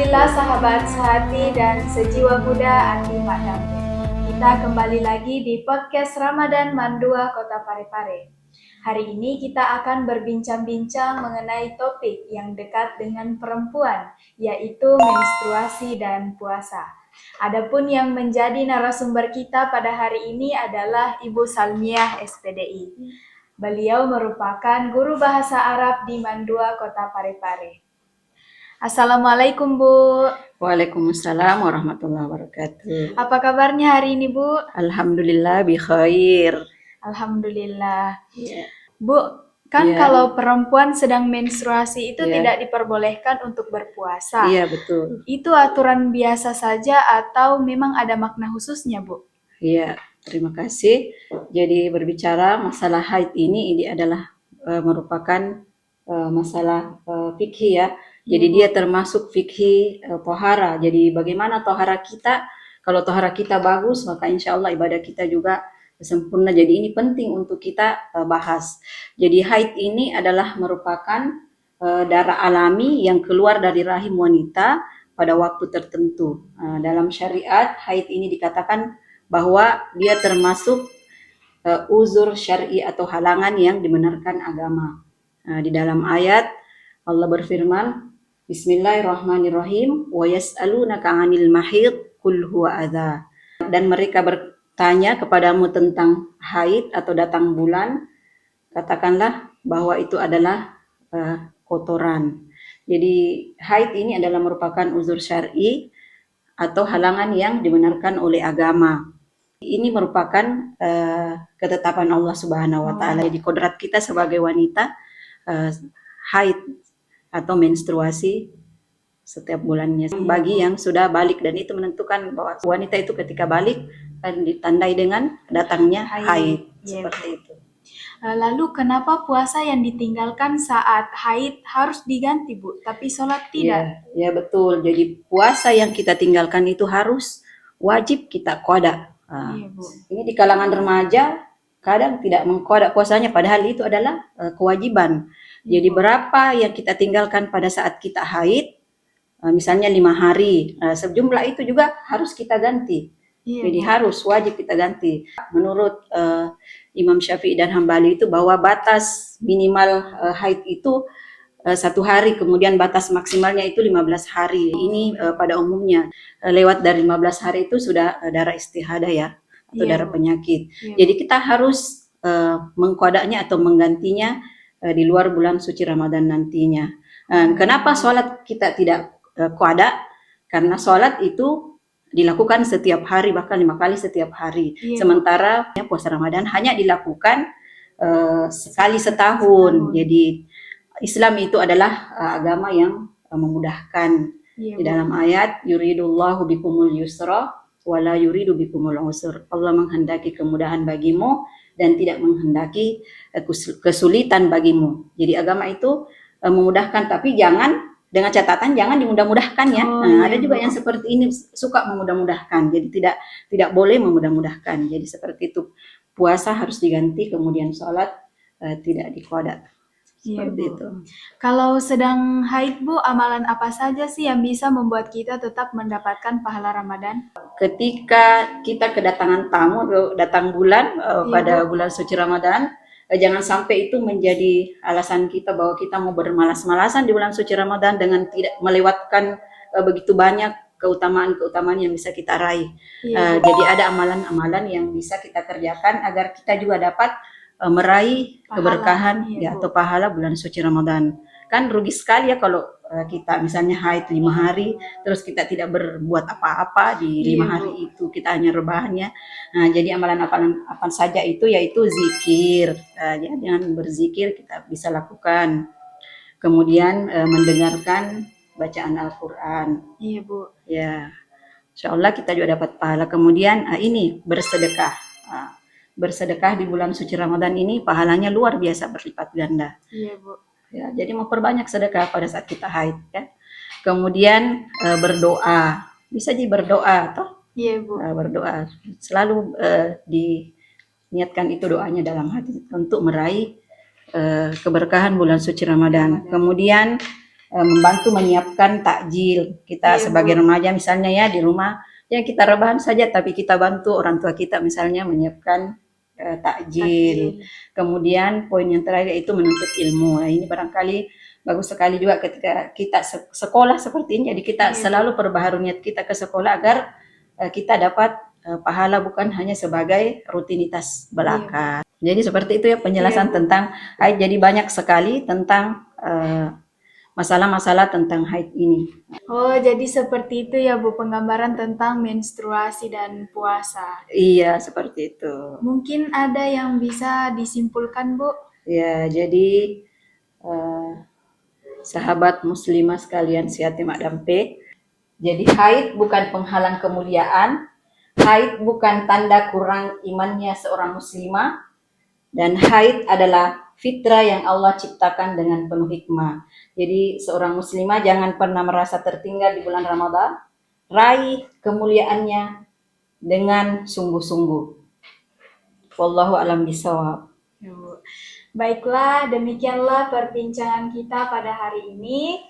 Alhamdulillah sahabat sehati dan sejiwa muda anti Mak Dambe. Kita kembali lagi di podcast Ramadan Mandua Kota Parepare. Hari ini kita akan berbincang-bincang mengenai topik yang dekat dengan perempuan, yaitu menstruasi dan puasa. Adapun yang menjadi narasumber kita pada hari ini adalah Ibu Salmiah SPDI. Beliau merupakan guru bahasa Arab di Mandua Kota Parepare. Assalamualaikum Bu. Waalaikumsalam warahmatullahi wabarakatuh. Apa kabarnya hari ini Bu? Alhamdulillah bi khair. Alhamdulillah. Ya. Bu, kan Ya. kalau perempuan sedang menstruasi itu Ya. tidak diperbolehkan untuk berpuasa. Iya betul. Itu aturan biasa saja atau memang ada makna khususnya Bu? Iya, terima kasih. Jadi berbicara masalah haid ini adalah merupakan masalah fikih ya. Jadi dia termasuk fikih tohara. Jadi bagaimana tohara kita? Kalau tohara kita bagus, maka insya Allah ibadah kita juga sempurna. Jadi ini penting untuk kita bahas. Jadi haid ini adalah merupakan darah alami yang keluar dari rahim wanita pada waktu tertentu. Dalam syariat, haid ini dikatakan bahwa dia termasuk uzur syar'i atau halangan yang dibenarkan agama. Di dalam ayat Allah berfirman, Bismillahirrahmanirrahim, wa yas'alunaka 'anil mahid qul huwa adza. Dan mereka bertanya kepadamu tentang haid atau datang bulan, katakanlah bahwa itu adalah kotoran. Jadi haid ini adalah merupakan uzur syar'i atau halangan yang dibenarkan oleh agama. Ini merupakan ketetapan Allah Subhanahu wa taala. Jadi kodrat kita sebagai wanita haid atau menstruasi setiap bulannya bagi yang sudah balik, dan itu menentukan bahwa wanita itu ketika balik ditandai dengan datangnya haid. Seperti itu. Lalu kenapa puasa yang ditinggalkan saat haid harus diganti Bu, tapi sholat tidak? Ya betul. Jadi puasa yang kita tinggalkan itu harus wajib kita qada. Iya, Bu. Ini di kalangan remaja kadang tidak mengqada puasanya, padahal itu adalah kewajiban. Jadi berapa yang kita tinggalkan pada saat kita haid, misalnya 5 hari, sejumlah itu juga harus kita ganti. Iya, Jadi Bu. harus wajib kita ganti. Menurut Imam Syafi'i dan Hambali itu bahwa batas minimal haid itu 1 hari, kemudian batas maksimalnya itu 15 hari. Ini pada umumnya lewat dari 15 hari itu sudah darah istihadah ya, atau Iya, darah Bu. penyakit. Iya, Jadi kita harus mengqadanya atau menggantinya di luar bulan suci Ramadan nantinya. Kenapa sholat kita tidak qada? Karena sholat itu dilakukan setiap hari, bahkan 5 kali setiap hari. Iya. Sementara puasa Ramadan hanya dilakukan sekali setahun. Jadi Islam itu adalah agama yang memudahkan. Iya, Di Bu. dalam ayat yuridullahu bikumul yusra wala yuridu bikumul usr. Allah menghendaki kemudahan bagimu dan tidak menghendaki kesulitan bagimu. Jadi agama itu memudahkan, tapi jangan dengan catatan jangan dimudah-mudahkan ya. Ada juga yang seperti ini, suka memudah-mudahkan. Jadi tidak boleh memudah-mudahkan. Jadi seperti itu. Puasa harus diganti, kemudian sholat tidak diqada. Iya, Seperti Bu. itu. Kalau sedang haid Bu, amalan apa saja sih yang bisa membuat kita tetap mendapatkan pahala Ramadan? Ketika kita kedatangan tamu atau datang bulan pada bulan suci Ramadan, jangan sampai itu menjadi alasan kita bahwa kita mau bermalas-malasan di bulan suci Ramadan dengan tidak melewatkan begitu banyak keutamaan-keutamaan yang bisa kita raih. Jadi ada amalan-amalan yang bisa kita kerjakan agar kita juga dapat meraih Pahala, keberkahan iya, ya, atau pahala bulan suci Ramadan. Kan rugi sekali ya kalau kita misalnya haid 5 hari terus kita tidak berbuat apa-apa di 5 Iya, hari itu, kita hanya rebahannya. Jadi amalan-amalan apa saja itu, yaitu zikir. Dengan berzikir kita bisa lakukan. Kemudian mendengarkan bacaan Al-Quran. Iya, Bu. Ya, insya Allah kita juga dapat pahala. Kemudian ini bersedekah. Bersedekah di bulan suci Ramadan ini pahalanya luar biasa, berlipat ganda. Iya, Bu. Ya, jadi memperbanyak sedekah pada saat kita haid ya. Kemudian berdoa, bisa jadi berdoa toh. Iya, Bu. Berdoa selalu diniatkan itu doanya dalam hati untuk meraih keberkahan bulan suci Ramadan. Kemudian membantu menyiapkan takjil. Kita Iya, sebagai Bu. remaja misalnya ya di rumah, ya kita rebahan saja, tapi kita bantu orang tua kita misalnya menyiapkan takjil. Kemudian poin yang terakhir itu menuntut ilmu. Nah, ini barangkali bagus sekali juga ketika kita sekolah seperti ini. Jadi kita Iya, Bu. selalu perbaharui niat kita ke sekolah agar kita dapat pahala bukan hanya sebagai rutinitas belaka. Jadi seperti itu ya penjelasan Iya, Bu. tentang haid. Jadi banyak sekali tentang masalah-masalah tentang haid ini. Oh, jadi seperti itu ya Bu, penggambaran tentang menstruasi dan puasa. Iya, seperti itu. Mungkin ada yang bisa disimpulkan Bu? Ya, jadi sahabat muslimah sekalian Siati Mak Dampe, jadi haid bukan penghalang kemuliaan, haid bukan tanda kurang imannya seorang muslimah, dan haid adalah fitrah yang Allah ciptakan dengan penuh hikmah. Jadi seorang muslimah jangan pernah merasa tertinggal di bulan Ramadan. Raih kemuliaannya dengan sungguh-sungguh. Wallahu a'lam bishawab. Ya, Bu. Baiklah, demikianlah perbincangan kita pada hari ini.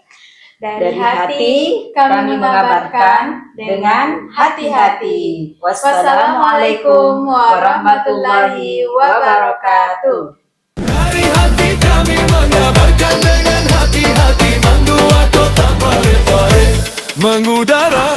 Dari hati kami mengabarkan dengan hati-hati. Wassalamualaikum warahmatullahi wabarakatuh. Dari hati kami mengabarkan dengan hati-hati, Mandua Kota Parepare mengudara.